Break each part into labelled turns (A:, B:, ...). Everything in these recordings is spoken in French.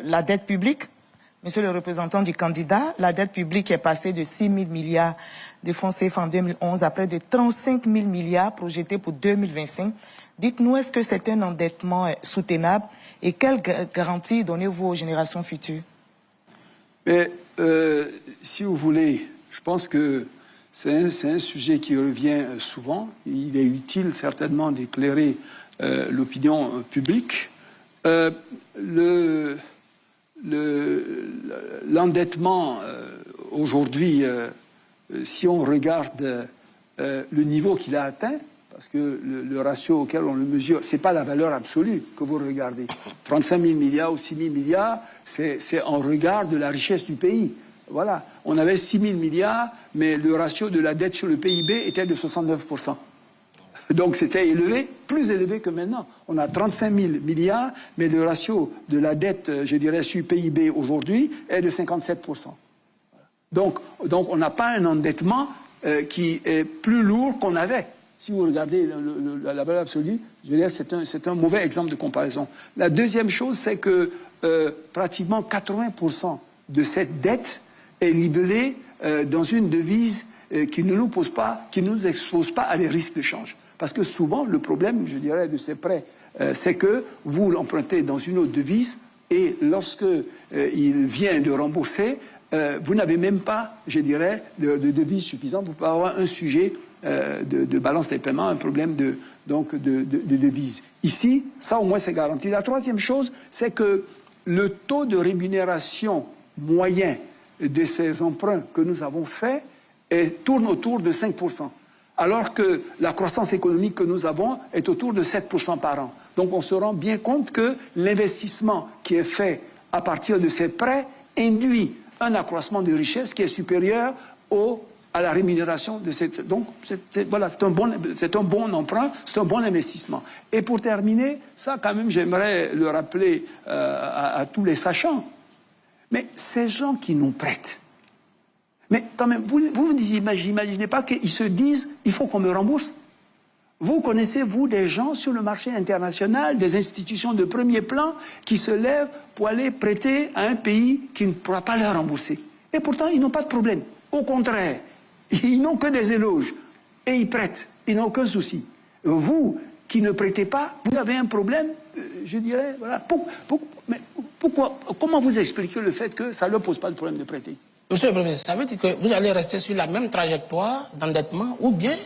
A: La dette publique, monsieur le représentant du candidat, la dette publique est passée de 6 000 milliards de francs CFA en 2011 à près de 35 000 milliards projetés pour 2025. Dites-nous, est-ce que c'est un endettement soutenable et quelles garanties donnez-vous aux générations futures?
B: Mais, si vous voulez, je pense que c'est un sujet qui revient souvent. Il est utile certainement d'éclairer l'opinion publique. L'endettement aujourd'hui, si on regarde le niveau qu'il a atteint, parce que le ratio auquel on le mesure, c'est pas la valeur absolue que vous regardez. 35 000 milliards ou 6 000 milliards, c'est en regard de la richesse du pays. Voilà. On avait 6 000 milliards, mais le ratio de la dette sur le PIB était de 69%. Donc c'était élevé, plus élevé que maintenant. On a 35 000 milliards, mais le ratio de la dette, je dirais, sur PIB aujourd'hui est de 57%. Donc on n'a pas un endettement qui est plus lourd qu'on avait. Si vous regardez la valeur absolue, je dirais c'est un mauvais exemple de comparaison. La deuxième chose, c'est que pratiquement 80% de cette dette est libellée dans une devise qui ne nous pose pas, qui ne nous expose pas à des risques de change. Parce que souvent, le problème, je dirais, de ces prêts, c'est que vous l'empruntez dans une autre devise et lorsque il vient de rembourser, vous n'avez même pas, je dirais, de devise suffisante. Vous pouvez avoir un sujet de balance des paiements, un problème de devise. Ici, ça au moins c'est garanti. La troisième chose, c'est que le taux de rémunération moyen de ces emprunts que nous avons faits tourne autour de 5%. Alors que la croissance économique que nous avons est autour de 7% par an. Donc on se rend bien compte que l'investissement qui est fait à partir de ces prêts induit un accroissement de richesse qui est supérieur à la rémunération de cette... Donc voilà, c'est un bon emprunt, c'est un bon investissement. Et pour terminer, ça quand même j'aimerais le rappeler à tous les sachants, mais ces gens qui nous prêtent, mais quand même, vous n'imaginez pas qu'ils se disent « il faut qu'on me rembourse ». Vous connaissez, vous, des gens sur le marché international, des institutions de premier plan qui se lèvent pour aller prêter à un pays qui ne pourra pas leur rembourser. Et pourtant, ils n'ont pas de problème. Au contraire, ils n'ont que des éloges. Et ils prêtent. Ils n'ont aucun souci. Vous, qui ne prêtez pas, vous avez un problème, je dirais, voilà. Mais pourquoi, comment vous expliquez le fait que ça ne leur pose pas de problème de prêter ?
C: Monsieur le Premier ministre, ça veut dire que vous allez rester sur la même trajectoire d'endettement ou bien,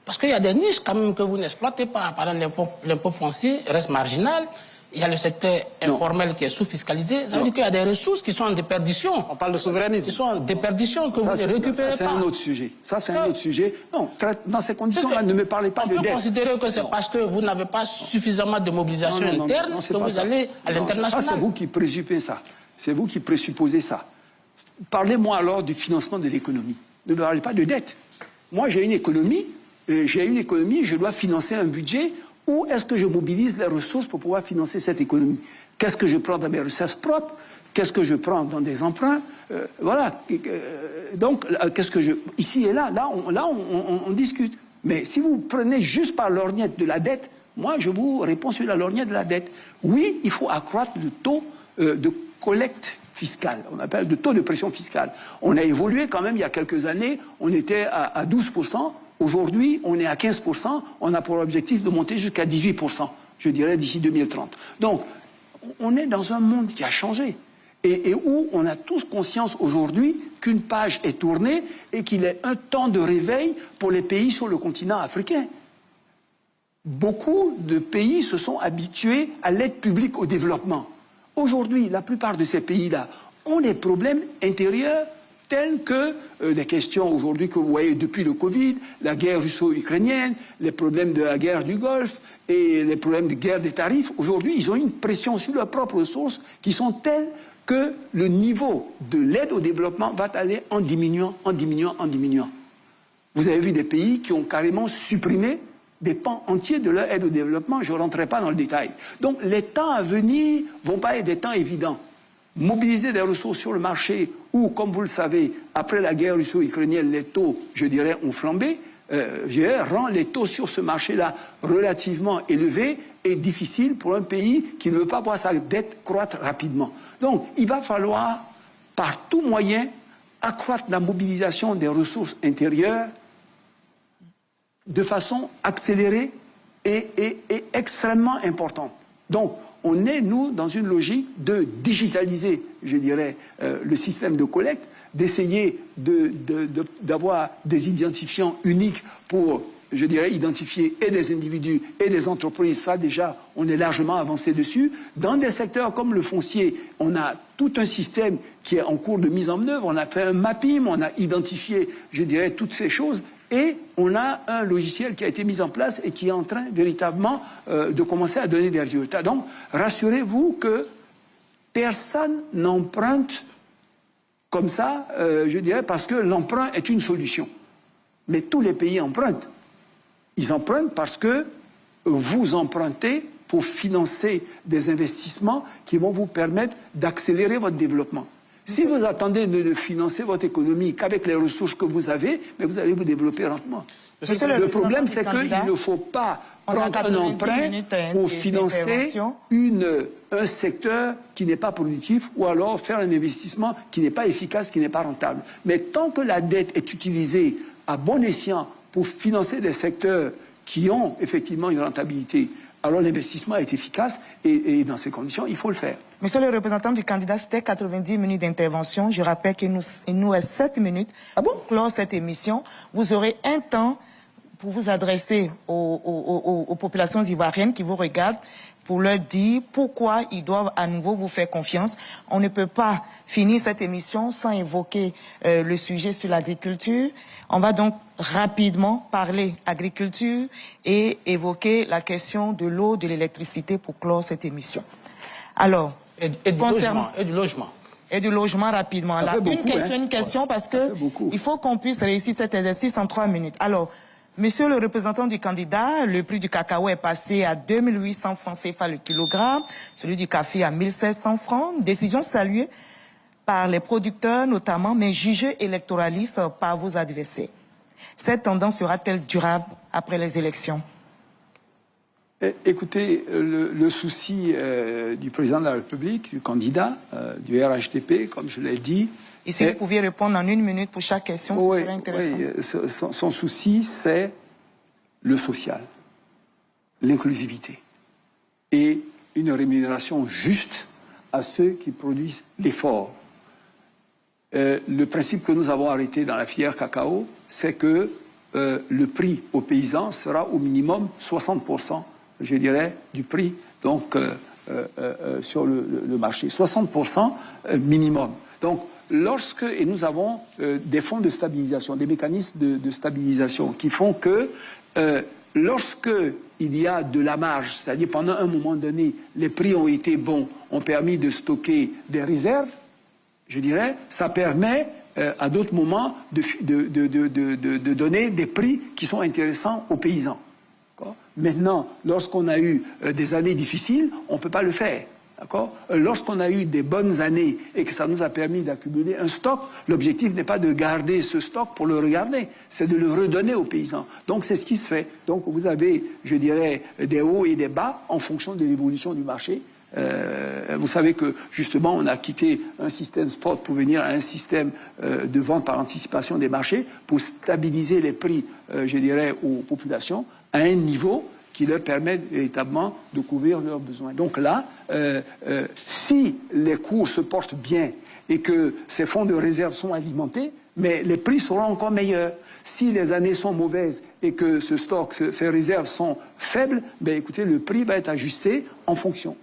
C: parce qu'il y a des niches quand même que vous n'exploitez pas. Par exemple, l'impôt foncier reste marginal. Il y a le secteur informel qui est sous-fiscalisé. Ça veut dire qu'il y a des ressources qui sont en déperdition.
D: On parle de souverainisme.
C: Qui sont en déperdition, que vous ne récupérez pas.
B: C'est un autre sujet. Ça, c'est un autre sujet. Non, dans ces conditions-là, ne me parlez pas de dette.
C: On peut considérer que c'est parce que vous n'avez pas suffisamment de mobilisation interne que vous allez à l'international.
B: Ça, c'est vous qui présupposez ça. C'est vous qui présupposez ça. Parlez-moi alors du financement de l'économie. Ne me parlez pas de dette. Moi, j'ai une économie, je dois financer un budget. Où est-ce que je mobilise les ressources pour pouvoir financer cette économie? Qu'est-ce que je prends dans mes ressources propres? Qu'est-ce que je prends dans des emprunts? Voilà. Donc, qu'est-ce que je... Ici et là, on discute. Mais si vous prenez juste par lorgnette de la dette, moi, je vous réponds sur la lorgnette de la dette. Oui, il faut accroître le taux de collecte fiscale. On appelle le taux de pression fiscale. On a évolué quand même il y a quelques années. On était à 12%. Aujourd'hui, on est à 15%, on a pour objectif de monter jusqu'à 18%, je dirais, d'ici 2030. Donc, on est dans un monde qui a changé et où on a tous conscience aujourd'hui qu'une page est tournée et qu'il est un temps de réveil pour les pays sur le continent africain. Beaucoup de pays se sont habitués à l'aide publique au développement. Aujourd'hui, la plupart de ces pays-là ont des problèmes intérieurs telles que les questions aujourd'hui que vous voyez depuis le Covid, la guerre russo-ukrainienne, les problèmes de la guerre du Golfe et les problèmes de guerre des tarifs. Aujourd'hui, ils ont une pression sur leurs propres ressources qui sont telles que le niveau de l'aide au développement va aller en diminuant. Vous avez vu des pays qui ont carrément supprimé des pans entiers de leur aide au développement. Je ne rentrerai pas dans le détail. Donc les temps à venir ne vont pas être des temps évidents. Mobiliser des ressources sur le marché où, comme vous le savez, après la guerre russo-ukrainienne, les taux, je dirais, ont flambé. rend les taux sur ce marché-là relativement élevés et difficiles pour un pays qui ne veut pas voir sa dette croître rapidement. Donc, il va falloir, par tout moyen, accroître la mobilisation des ressources intérieures de façon accélérée et extrêmement importante. Donc, on est, nous, dans une logique de digitaliser, je dirais, le système de collecte, d'essayer d'avoir des identifiants uniques pour, je dirais, identifier et des individus et des entreprises. Ça, déjà, on est largement avancé dessus. Dans des secteurs comme le foncier, on a tout un système qui est en cours de mise en œuvre. On a fait un mapping, on a identifié, je dirais, toutes ces choses. Et on a un logiciel qui a été mis en place et qui est en train véritablement de commencer à donner des résultats. Donc, rassurez-vous que personne n'emprunte comme ça, je dirais, parce que l'emprunt est une solution. Mais tous les pays empruntent. Ils empruntent parce que vous empruntez pour financer des investissements qui vont vous permettre d'accélérer votre développement. Si vous attendez de financer votre économie qu'avec les ressources que vous avez, mais vous allez vous développer lentement. Le problème, c'est qu'il ne faut pas prendre un emprunt pour financer un secteur qui n'est pas productif ou alors faire un investissement qui n'est pas efficace, qui n'est pas rentable. Mais tant que la dette est utilisée à bon escient pour financer des secteurs qui ont effectivement une rentabilité, alors l'investissement est efficace et dans ces conditions, il faut le faire.
A: Monsieur le représentant du candidat, c'était 90 minutes d'intervention. Je rappelle qu'il nous reste 7 minutes pour clore cette émission. Vous aurez un temps pour vous adresser aux populations ivoiriennes qui vous regardent pour leur dire pourquoi ils doivent à nouveau vous faire confiance. On ne peut pas finir cette émission sans évoquer le sujet sur l'agriculture. On va donc rapidement parler agriculture et évoquer la question de l'eau, de l'électricité pour clore cette émission. Alors,
C: et du logement.
A: Et du logement rapidement. Là, une question parce que il faut qu'on puisse réussir cet exercice en 3 minutes. Alors, monsieur le représentant du candidat, le prix du cacao est passé à 2800 francs CFA le kilogramme, celui du café à 1700 francs. Décision saluée par les producteurs notamment, mais jugée électoraliste par vos adversaires. Cette tendance sera-t-elle durable après les élections?
B: Écoutez, le souci du président de la République, du candidat, du RHDP, comme je l'ai dit...
A: Et si vous pouviez répondre en 1 minute pour chaque question, ce serait intéressant.
B: Oui, son souci, c'est le social, l'inclusivité et une rémunération juste à ceux qui produisent l'effort. Le principe que nous avons arrêté dans la filière cacao, c'est que le prix aux paysans sera au minimum 60%, je dirais, du prix donc, sur le marché. 60% minimum. Donc, et nous avons des fonds de stabilisation, des mécanismes de stabilisation qui font que lorsque il y a de la marge, c'est-à-dire pendant un moment donné, les prix ont été bons, ont permis de stocker des réserves, je dirais, ça permet à d'autres moments de donner des prix qui sont intéressants aux paysans. Maintenant, lorsqu'on a eu des années difficiles, on ne peut pas le faire. Lorsqu'on a eu des bonnes années et que ça nous a permis d'accumuler un stock, l'objectif n'est pas de garder ce stock pour le regarder, c'est de le redonner aux paysans. Donc c'est ce qui se fait. Donc vous avez, je dirais, des hauts et des bas en fonction de l'évolution du marché. Vous savez que justement on a quitté un système spot pour venir à un système de vente par anticipation des marchés pour stabiliser les prix, je dirais, aux populations à un niveau qui leur permet véritablement de couvrir leurs besoins. Donc là, si les cours se portent bien et que ces fonds de réserve sont alimentés, mais les prix seront encore meilleurs. Si les années sont mauvaises et que ce stock, ces réserves sont faibles, ben écoutez, le prix va être ajusté en fonction.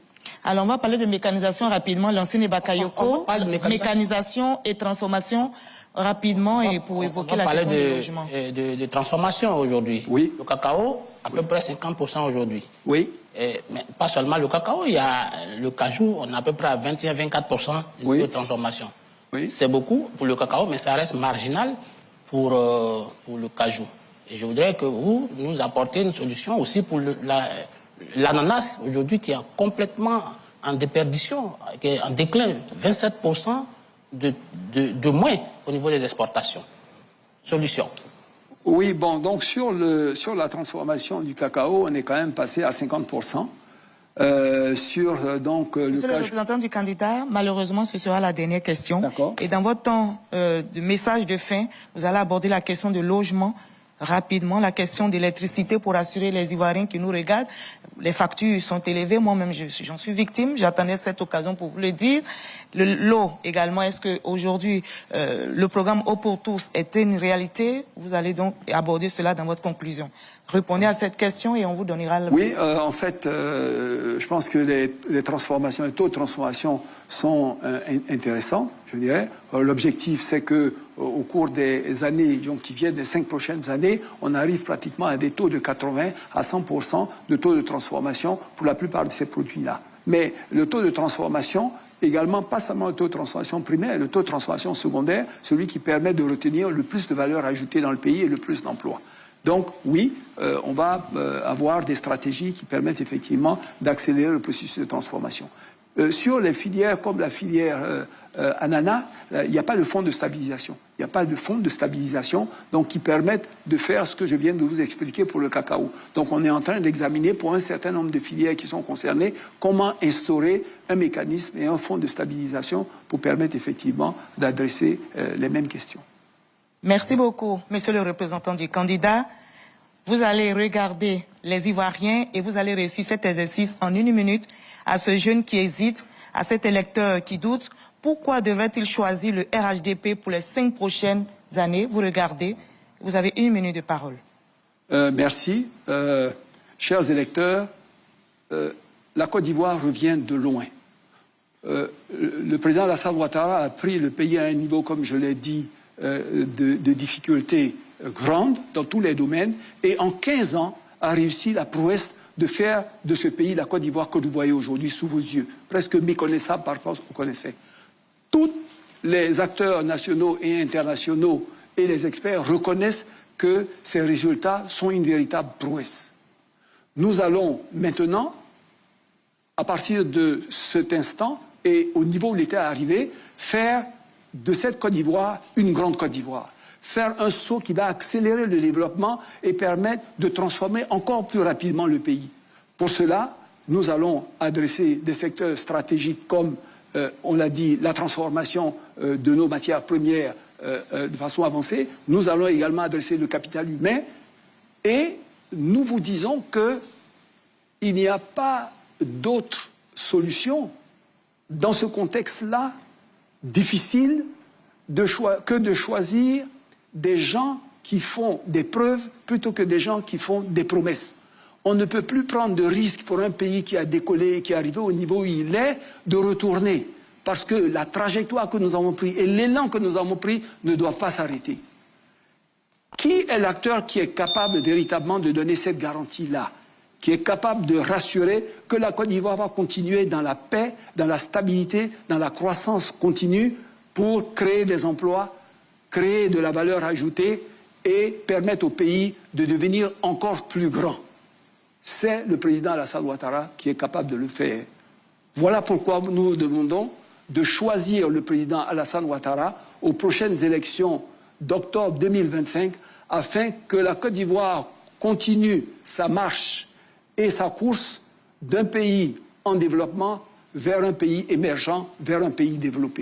A: Alors, on va parler de mécanisation rapidement. L'enseigne Bakayoko, mécanisation et transformation rapidement et pour évoquer la question du logement.
C: De transformation aujourd'hui.
B: Oui.
C: Le cacao, à peu près 50% aujourd'hui.
B: Oui.
C: Mais pas seulement le cacao, il y a le cajou, on est à peu près à 21-24% de transformation.
B: Oui.
C: C'est beaucoup pour le cacao, mais ça reste marginal pour le cajou. Et je voudrais que vous nous apportiez une solution aussi pour l'ananas aujourd'hui qui est complètement en déperdition, qui est en déclin, 27% de moins au niveau des exportations. Solution.
B: Oui, bon, donc sur la transformation du cacao, on est quand même passé à 50%.
A: Monsieur le représentant du candidat, malheureusement, ce sera la dernière question.
B: D'accord.
A: Et dans votre temps de message de fin, vous allez aborder la question de logement rapidement, la question d'électricité pour assurer les Ivoiriens qui nous regardent. Les factures sont élevées, moi-même j'en suis victime, j'attendais cette occasion pour vous le dire. L'eau également, est-ce qu'aujourd'hui le programme Eau pour tous est une réalité? Vous allez donc aborder cela dans votre conclusion. Répondez à cette question et on vous donnera le...
B: Oui, en fait, je pense que les transformations, les taux de transformation sont intéressants, je dirais. L'objectif, c'est que au cours des années qui viennent, des 5 prochaines années, on arrive pratiquement à des taux de 80 à 100% de taux de transformation pour la plupart de ces produits-là. Mais le taux de transformation, également, pas seulement le taux de transformation primaire, le taux de transformation secondaire, celui qui permet de retenir le plus de valeur ajoutée dans le pays et le plus d'emplois. Donc oui, on va avoir des stratégies qui permettent effectivement d'accélérer le processus de transformation. Sur les filières comme la filière ananas, il n'y a pas de fonds de stabilisation. Il n'y a pas de fonds de stabilisation donc, qui permettent de faire ce que je viens de vous expliquer pour le cacao. Donc on est en train d'examiner pour un certain nombre de filières qui sont concernées comment instaurer un mécanisme et un fonds de stabilisation pour permettre effectivement d'adresser les mêmes questions.
A: Merci beaucoup, monsieur le représentant du candidat. Vous allez regarder les Ivoiriens et vous allez réussir cet exercice en 1 minute à ce jeune qui hésite, à cet électeur qui doute. Pourquoi devrait-il choisir le RHDP pour les 5 prochaines années? Vous regardez, vous avez 1 minute de parole.
B: Merci. Chers électeurs, la Côte d'Ivoire revient de loin. Le président Alassane Ouattara a pris le pays à un niveau, comme je l'ai dit, de difficultés grandes dans tous les domaines et en 15 ans a réussi la prouesse de faire de ce pays, la Côte d'Ivoire, que vous voyez aujourd'hui sous vos yeux, presque méconnaissable par rapport à ce que vous connaissez. Tous les acteurs nationaux et internationaux et les experts reconnaissent que ces résultats sont une véritable prouesse. Nous allons maintenant, à partir de cet instant et au niveau où il était arrivé, faire de cette Côte d'Ivoire une grande Côte d'Ivoire. Faire un saut qui va accélérer le développement et permettre de transformer encore plus rapidement le pays. Pour cela, nous allons adresser des secteurs stratégiques comme, on l'a dit, la transformation de nos matières premières de façon avancée. Nous allons également adresser le capital humain et nous vous disons qu'il n'y a pas d'autre solution dans ce contexte-là difficile que de choisir des gens qui font des preuves plutôt que des gens qui font des promesses. On ne peut plus prendre de risques pour un pays qui a décollé et qui est arrivé au niveau où il est de retourner. Parce que la trajectoire que nous avons prise et l'élan que nous avons pris ne doivent pas s'arrêter. Qui est l'acteur qui est capable véritablement de donner cette garantie-là? Qui est capable de rassurer que la Côte d'Ivoire va continuer dans la paix, dans la stabilité, dans la croissance continue pour créer des emplois, créer de la valeur ajoutée et permettre au pays de devenir encore plus grand. C'est le président Alassane Ouattara qui est capable de le faire. Voilà pourquoi nous vous demandons de choisir le président Alassane Ouattara aux prochaines élections d'octobre 2025 afin que la Côte d'Ivoire continue sa marche et sa course d'un pays en développement vers un pays émergent, vers un pays développé.